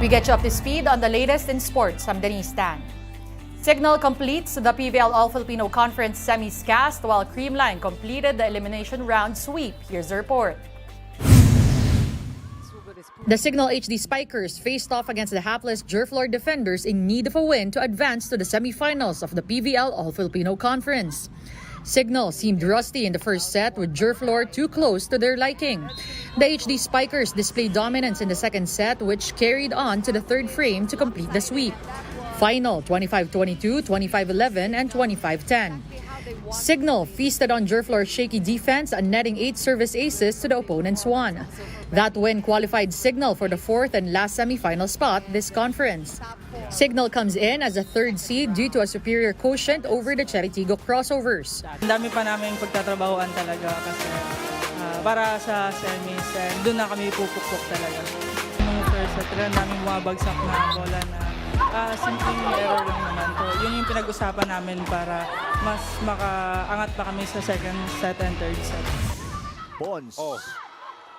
We get you up to speed on the latest in sports. I'm Denise Tan. Signal completes the PVL All-Filipino Conference semis cast while Creamline completed the elimination round sweep. Here's the report. The Signal HD Spikers faced off against the hapless Jerflor defenders in need of a win to advance to the semifinals of the PVL All-Filipino Conference. Signal seemed rusty in the first set with Jerflor too close to their liking. The HD Spikers displayed dominance in the second set, which carried on to the third frame to complete the sweep. Final 25-22, 25-11, and 25-10. Signal feasted on Jerflor's shaky defense and netting 8 service aces to the opponent's 1. That win qualified Signal for the fourth and last semifinal spot this conference. Signal comes in as a third seed due to a superior quotient over the Cheritigo crossovers. Ang dami pa namin pagtatrabahoan talaga kasi para sa semis, doon na kami pupukpok talaga. Nung first set, namin bumabagsak na bola na simpleng error lang naman to. Yun yung pinag-usapan namin para mas makaangat pa kami sa second set and third set. Bonds.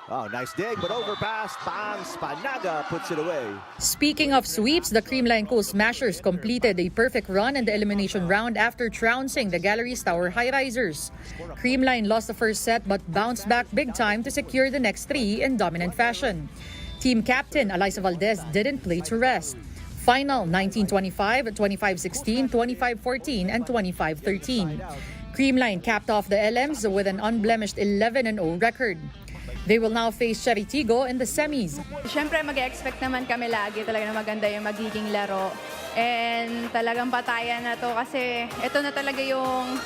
Oh, nice dig, but overpass. Bangs Panaga puts it away. Speaking of sweeps, the Creamline Cool Smashers completed a perfect run in the elimination round after trouncing the Galleries Tower High-Risers. Creamline lost the first set but bounced back big time to secure the next 3 in dominant fashion. Team captain Alyssa Valdez didn't play to rest. Final 19-25, 25-16, 25-14, and 25-13. Creamline capped off the LMs with an unblemished 11-0 record. They will now face Cheritigo in the semis. Siyempre mag-expect naman kami lagi talaga na maganda yung magiging laro. And talagang patayan na to kasi ito na talaga yung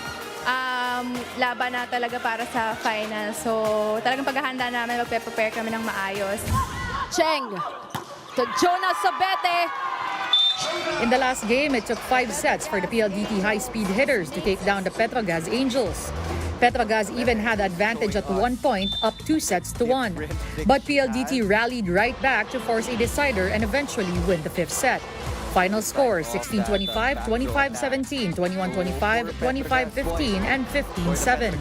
laban na talaga para sa final. So talagang paghahanda namin, magpe-prepare kami ng maayos. Cheng to Jonas Sabete. In the last game, it took 5 sets for the PLDT high-speed hitters to take down the Petrogas Angels. Petrogas even had advantage at one point, up 2-1. But PLDT rallied right back to force a decider and eventually win the 5th set. Final score 16-25, 25-17, 21-25, 25-15, and 15-7.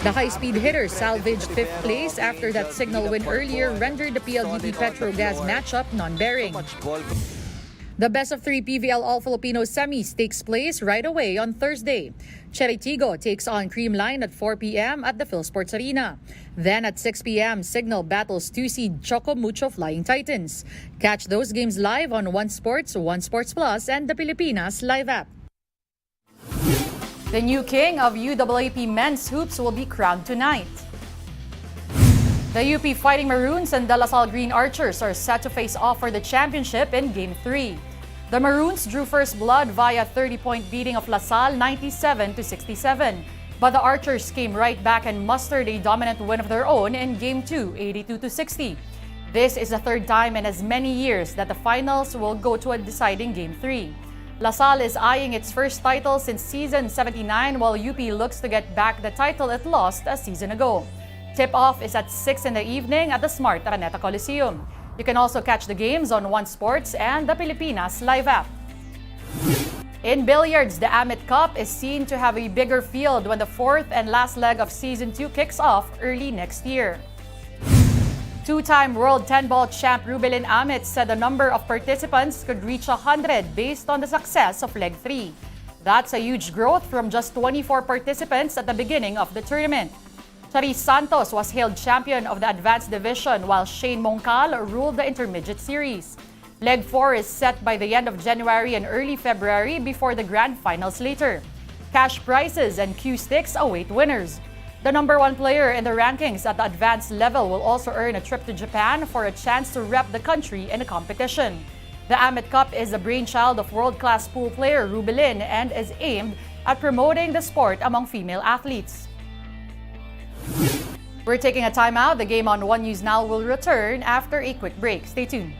The high-speed hitters salvaged 5th place after that signal win earlier rendered the PLDT Petrogas matchup non-bearing. The best-of-3 PVL All-Filipino semis takes place right away on Thursday. Cheritigo takes on Creamline at 4 p.m. at the PhilSports Arena. Then at 6 p.m., Signal battles 2-seed Choco Mucho Flying Titans. Catch those games live on One Sports, One Sports Plus, and the Pilipinas Live app. The new king of UAAP men's hoops will be crowned tonight. The UP Fighting Maroons and the La Salle Green Archers are set to face off for the championship in Game 3. The Maroons drew first blood via 30-point beating of La Salle 97-67, but the Archers came right back and mustered a dominant win of their own in Game 2, 82-60. This is the third time in as many years that the finals will go to a deciding Game 3. La Salle is eyeing its first title since season 79, while UP looks to get back the title it lost a season ago. Tip-off is at 6 in the evening at the Smart Araneta Coliseum. You can also catch the games on One Sports and the Pilipinas Live app. In billiards, the Amit Cup is seen to have a bigger field when the fourth and last leg of Season 2 kicks off early next year. Two-time world 10-ball champ Rubilin Amit said the number of participants could reach 100 based on the success of Leg 3. That's a huge growth from just 24 participants at the beginning of the tournament. Charis Santos was hailed champion of the advanced division while Shane Moncal ruled the intermediate series. Leg 4 is set by the end of January and early February before the grand finals later. Cash prizes and cue sticks await winners. The number 1 player in the rankings at the advanced level will also earn a trip to Japan for a chance to rep the country in a competition. The Amit Cup is the brainchild of world-class pool player Rubilin and is aimed at promoting the sport among female athletes. We're taking a timeout. The game on One News Now will return after a quick break. Stay tuned.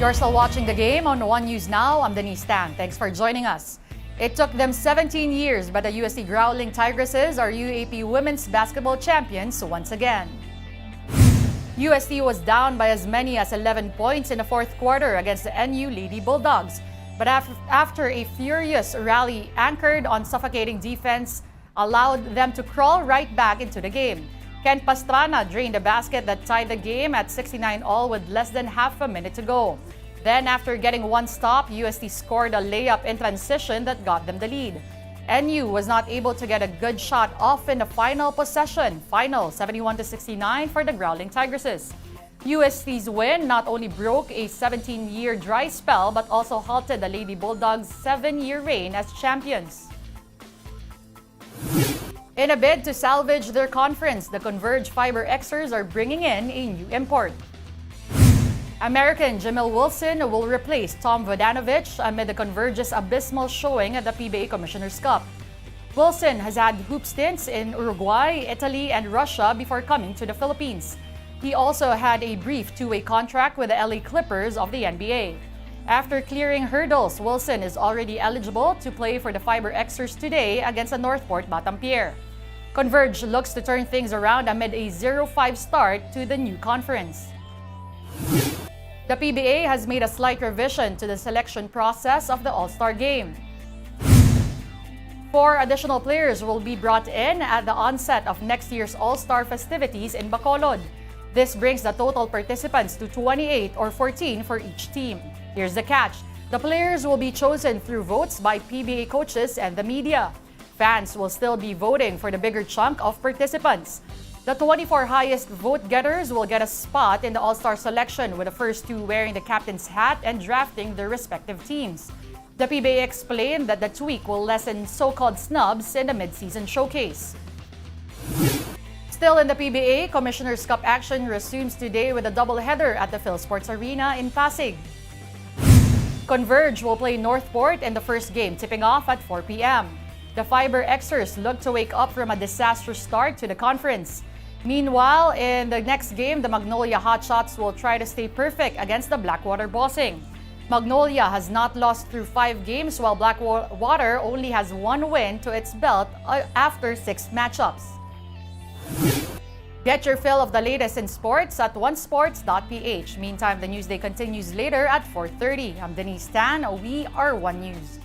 You're still watching the game on One News Now. I'm Denise Tan. Thanks for joining us. It took them 17 years, but the UST Growling Tigresses are UAAP Women's Basketball Champions once again. UST was down by as many as 11 points in the fourth quarter against the NU Lady Bulldogs. But after a furious rally anchored on suffocating defense allowed them to crawl right back into the game. Ken Pastrana drained a basket that tied the game at 69-all with less than half a minute to go. Then, after getting one stop, UST scored a layup in transition that got them the lead. NU was not able to get a good shot off in the final possession. Final 71-69 for the Growling Tigresses. UST's win not only broke a 17-year dry spell but also halted the Lady Bulldogs' 7-year reign as champions. In a bid to salvage their conference, the Converge Fiber Xers are bringing in a new import. American Jamil Wilson will replace Tom Vodanovich amid the Converge's abysmal showing at the PBA Commissioner's Cup. Wilson has had hoop stints in Uruguay, Italy, and Russia before coming to the Philippines. He also had a brief two-way contract with the LA Clippers of the NBA. After clearing hurdles, Wilson is already eligible to play for the Fiber Xers today against the Northport Batampere. Converge looks to turn things around amid a 0-5 start to the new conference. The PBA has made a slight revision to the selection process of the All-Star Game. 4 additional players will be brought in at the onset of next year's All-Star festivities in Bacolod. This brings the total participants to 28 or 14 for each team. Here's the catch. The players will be chosen through votes by PBA coaches and the media. Fans will still be voting for the bigger chunk of participants. The 24 highest vote getters will get a spot in the All-Star selection, with the first 2 wearing the captain's hat and drafting their respective teams. The PBA explained that the tweak will lessen so-called snubs in the mid-season showcase. Still in the PBA, Commissioner's Cup action resumes today with a doubleheader at the PhilSports Arena in Pasig. Converge will play Northport in the first game, tipping off at 4 p.m. The Fiber Xers look to wake up from a disastrous start to the conference. Meanwhile, in the next game, the Magnolia Hotshots will try to stay perfect against the Blackwater Bossing. Magnolia has not lost through 5 games, while Blackwater only has 1 win to its belt after 6 matchups. Get your fill of the latest in sports at onesports.ph. Meantime, the Newsday continues later at 4:30. I'm Denise Tan. We are One News.